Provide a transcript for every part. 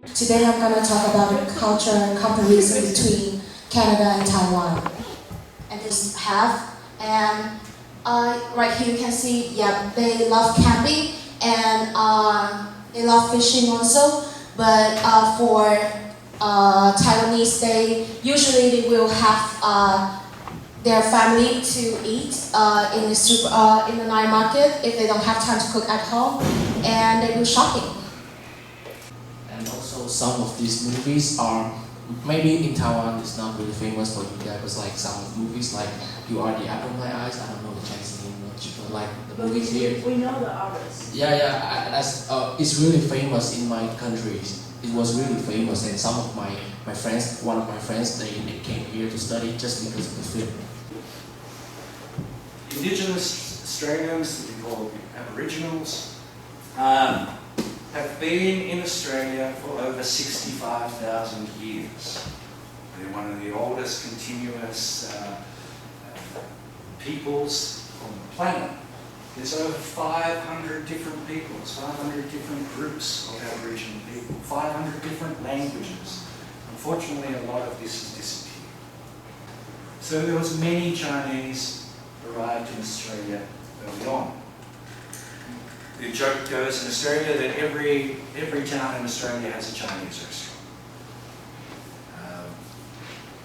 Today I'm going to talk about the culture and comparison between Canada and Taiwan. And this half, and right here you can see, yeah, they love camping and they love fishing also. But for Taiwanese, they usually will have their family to eat in the night market if they don't have time to cook at home, and they do shopping. And also some of these movies are, maybe in Taiwan it's not really famous for you guys, but like some movies like You Are the Apple of My Eyes, I don't know the Chinese name much, but like the movies here. We know the artists. It's really famous in my country. It was really famous, and some of my friends, one of my friends, they came here to study just because of the film. Indigenous Australians, that we call Aboriginals, have been in Australia for over 65,000 years. They're one of the oldest continuous peoples on the planet. There's over 500 different peoples, 500 different groups of Aboriginal people, 500 different languages. Unfortunately, a lot of this has disappeared. So there was many Chinese arrived in Australia early on. The joke goes in Australia that every town in Australia has a Chinese restaurant.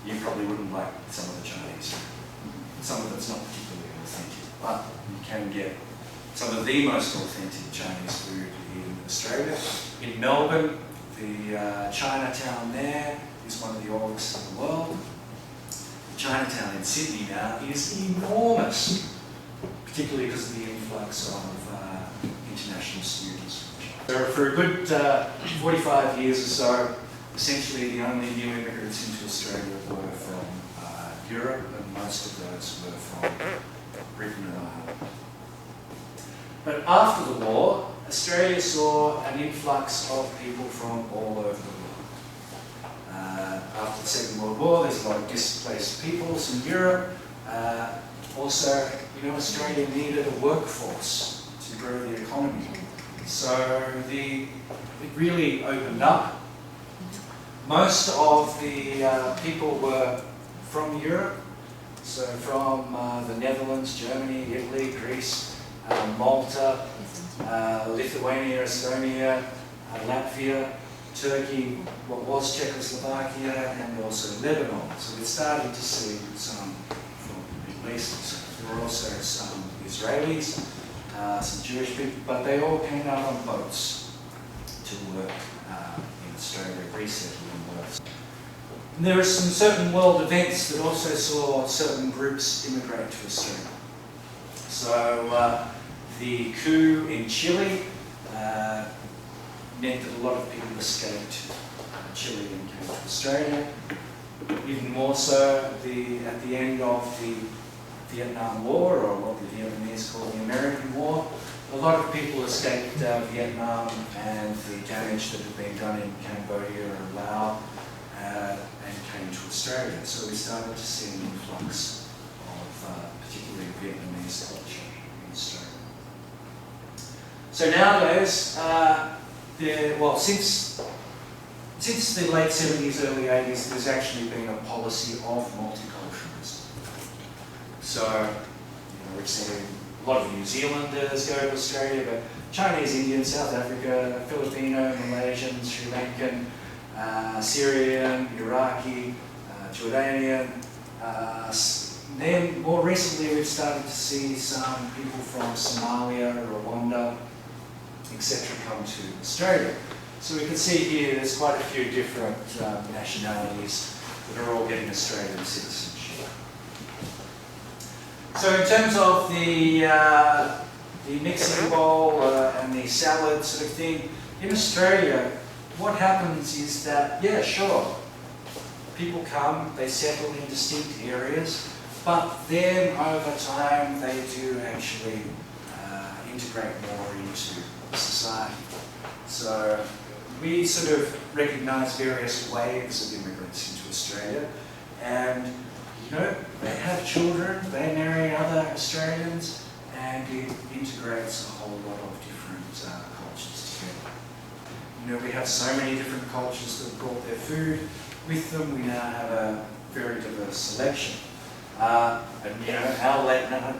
You probably wouldn't like some of the Chinese. Some of it's not particularly authentic, but you can get some of the most authentic Chinese food in Australia. In Melbourne, the Chinatown there is one of the oldest in the world. The Chinatown in Sydney now is enormous, particularly because of the influx of international students. So for a good 45 years or so, essentially the only new immigrants into Australia were from Europe, and most of those were from Britain and Ireland. But after the war, Australia saw an influx of people from all over the world. After the Second World War, there's a lot of displaced peoples in Europe. Also, Australia needed a workforce to grow the economy. So it really opened up. Most of the people were from Europe, so from the Netherlands, Germany, Italy, Greece, Malta, Lithuania, Estonia, Latvia, Turkey, what was Czechoslovakia, and also Lebanon. So we started to see some from the Middle East. There were also some Israelis, some Jewish people, but they all came out on boats to work in Australia, resettling works. And there are some certain world events that also saw certain groups immigrate to Australia. So the coup in Chile meant that a lot of people escaped Chile and came to Australia. Even more so at the end of the Vietnam War, or what the Vietnamese call the American War. A lot of people escaped Vietnam and the damage that had been done in Cambodia and Laos and came to Australia. So we started to see an influx of particularly Vietnamese culture in Australia. So nowadays, since the late 70s, early 80s, there's actually been a policy of multiculturalism. So, we've seen a lot of New Zealanders go to Australia, but Chinese, Indian, South Africa, Filipino, Malaysian, Sri Lankan, Syrian, Iraqi, Jordanian. Then more recently we've started to see some people from Somalia, Rwanda, etc. come to Australia. So we can see here there's quite a few different nationalities that are all getting Australian citizenship. So in terms of the mixing bowl and the salad sort of thing, in Australia, what happens is that, yeah, sure, people come, they settle in distinct areas, but then over time they do actually integrate more into society. So we sort of recognise various waves of immigrants into Australia, and they have children, they marry other Australians, and it integrates a whole lot of different cultures together. You know, we have so many different cultures that brought their food with them. We now have a very diverse selection. And you know, our late night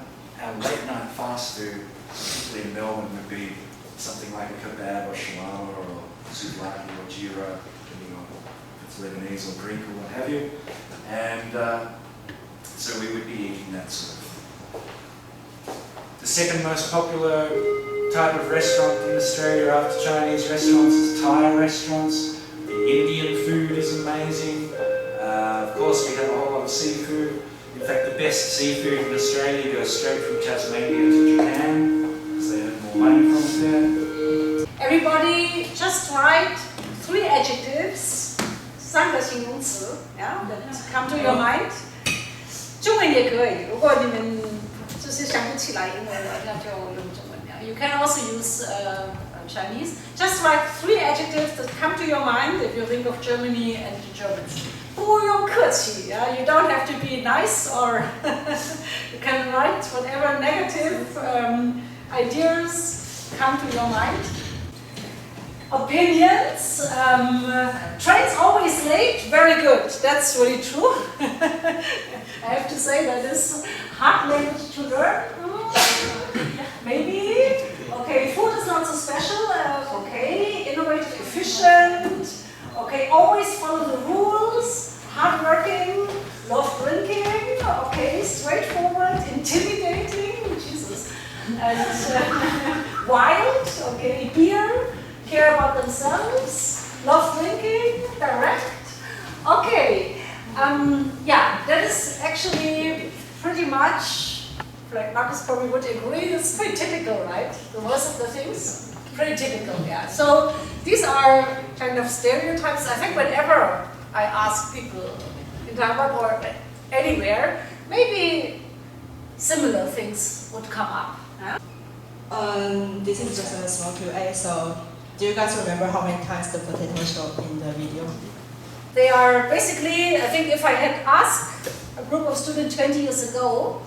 fast food, particularly in Melbourne, would be something like a kebab or shawarma or souvlaki or gyro, depending on if it's Lebanese or Greek or what have you. And so we would be eating that sort of. The second most popular type of restaurant in Australia after Chinese restaurants is Thai restaurants. The Indian food is amazing. Of course, we have a whole lot of seafood. In fact, the best seafood in Australia goes straight from Tasmania to Japan, because they earn more money from it there. Everybody just write 3 adjectives, 3个形容词 yeah, that come to your mind. 中文也可以，如果你们就是想不起来英文的，那就用中文。You can also use Chinese. Just write 3 adjectives that come to your mind if you think of Germany and the Germans. 不用客气 you don't have to be nice or you can write whatever negative ideas come to your mind. Opinions. Trains always late. Very good. That's really true. I have to say that is hard language to learn. Maybe. Okay, food is not so special. Okay, innovative, efficient. Okay, always follow the rules. Hardworking, love drinking. Okay, straightforward, intimidating. Jesus. And wild. Okay, beer. Care about themselves. Love drinking. Direct. Okay. Yeah, that is actually pretty much, like Marcus probably would agree, it's pretty typical, right? The most of the things, pretty typical, yeah. So these are kind of stereotypes. I think whenever I ask people in Taiwan or anywhere, maybe similar things would come up. Yeah? This is just a small Q&A, so do you guys remember how many times the potato showed in the video? They are basically, I think if I had asked a group of students 20 years ago,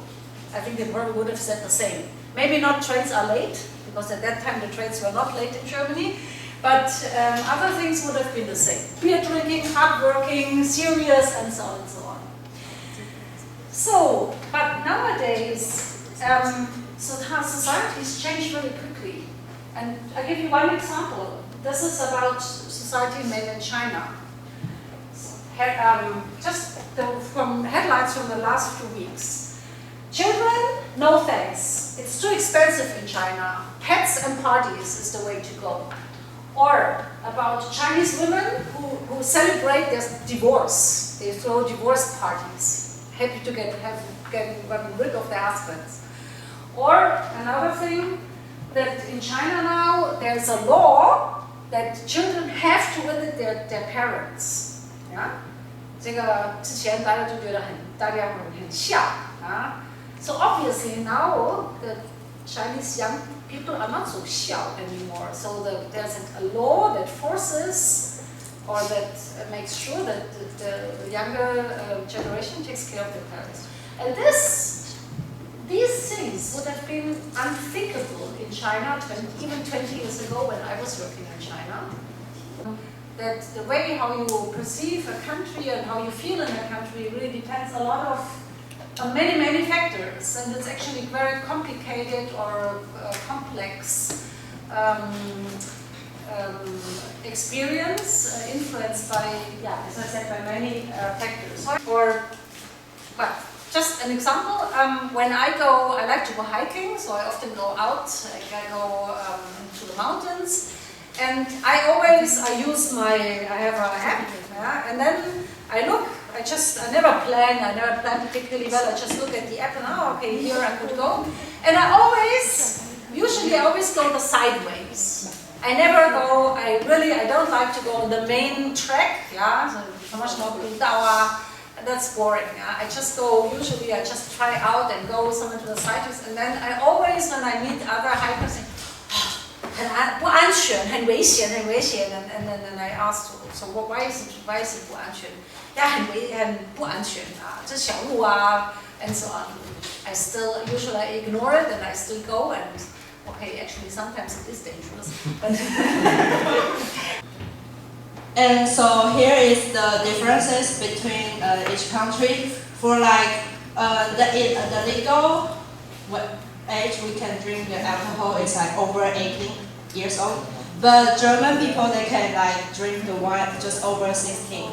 I think they probably would have said the same. Maybe not trains are late, because at that time the trains were not late in Germany, but other things would have been the same. Beer drinking, hardworking, serious, and so on and so on. So, but nowadays, societies change very quickly. And I'll give you one example. This is about society in mainland China. From headlines from the last 2 weeks. Children, no thanks. It's too expensive in China. Pets and parties is the way to go. Or about Chinese women who celebrate their divorce. They throw divorce parties, happy to get rid of their husbands. Or another thing, that in China now there's a law that children have to visit their parents. Yeah? 这个之前大家就觉得大家很像啊。So obviously now the Chinese young people are not so 笑 anymore. So there's a law that forces or that makes sure that the younger generation takes care of their parents. And these things would have been unthinkable in China even 20 years ago when I was working in China. That the way how you perceive a country and how you feel in a country really depends a lot on many factors, and it's actually very complicated or complex experience influenced by, yeah, as I said, by many factors. But just an example, when I like to go hiking, so I often go out, I go to the mountains. And I have a app, yeah? And then I never plan particularly well, I just look at the app and okay, here I could go. And I always go the sideways. I don't like to go on the main track, yeah? That's boring, yeah? I just try out and go somewhere to the sideways, and then I always, when I meet other hikers, 不安全，很危险 and then I asked, so why is it 不安全？很不安全啊，这小路啊 and so on. I still usually ignore it and I still go and Okay, actually sometimes it is dangerous. But And so here is the differences between each country. For like the legal age we can drink the alcohol is like over 18 years old. But German people, they can like drink the wine just over 16.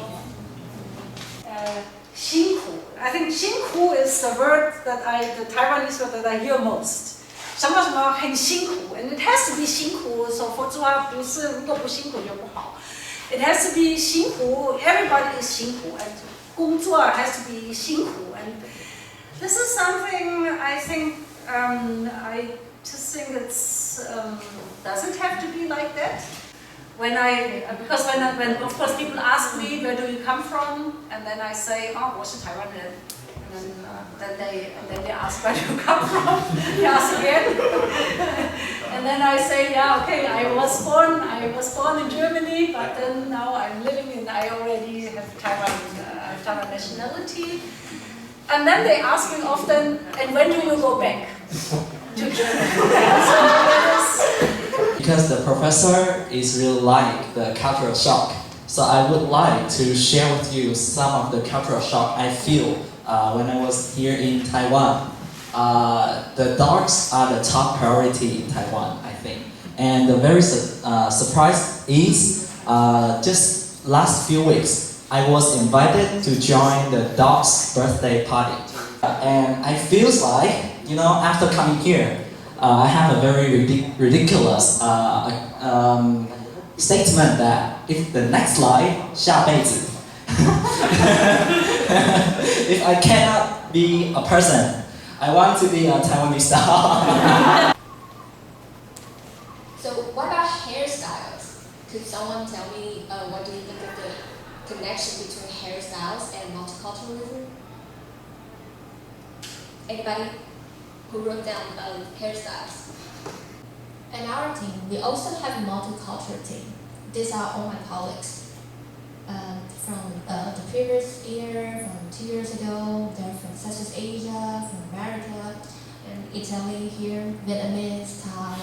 辛苦. I think 辛苦 is the word the Taiwanese word that I hear most. 什么什么很辛苦 and it has to be 辛苦 so 佛祖啊不是如果不辛苦就不好 it has to be 辛苦 everybody is 辛苦 and 工作 has to be 辛苦 and this is something I think I just think it's doesn't have to be like that because when of course people ask me where do you come from and then I say 我是台湾人 and then they ask where do you come from they ask again and then I say yeah okay I was born in Germany but then now I'm living in I already have Taiwan nationality and then they ask me often and when do you go back to Germany so that is Because the professor is really like the cultural shock. So I would like to share with you some of the cultural shock I feel when I was here in Taiwan. The dogs are the top priority in Taiwan, I think. And the very surprise is just last few weeks, I was invited to join the dog's birthday party. And I feel like, after coming here, I have a very ridiculous statement that if the next life, 下辈子, if I cannot be a person, I want to be a Taiwanese star. So what about hairstyles? Could someone tell me what do you think of the connection between hairstyles and multiculturalism? Anybody who wrote down hairstyles? In our team, we also have a multicultural team. These are all my colleagues from the previous year, from 2 years ago. They're from Southeast Asia, from America, and Italy here, Vietnamese, Thai,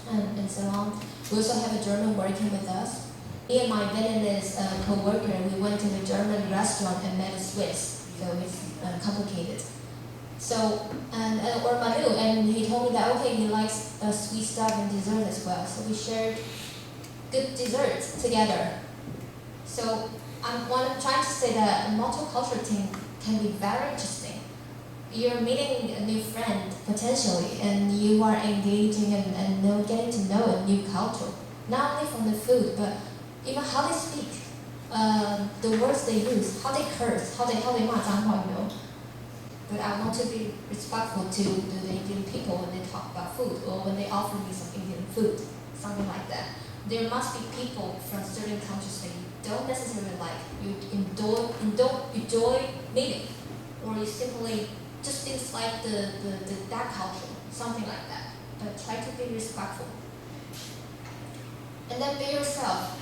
and so on. We also have a German working with us. Me and my Vietnamese co-worker, we went to a German restaurant and met a Swiss, so it's complicated. So, or Manu, and he told me that okay, he likes sweet stuff and dessert as well. So we shared good desserts together. So what I'm trying to say that a multicultural team can be very interesting. You're meeting a new friend potentially, and you are engaging and getting to know a new culture. Not only from the food, but even how they speak, the words they use, how they curse, how they 骂脏话, But I want to be respectful to the Indian people when they talk about food or when they offer me some Indian food, something like that. There must be people from certain countries that you don't necessarily like, you enjoy meeting, or you simply just dislike that culture, something like that. But try to be respectful. And then be yourself.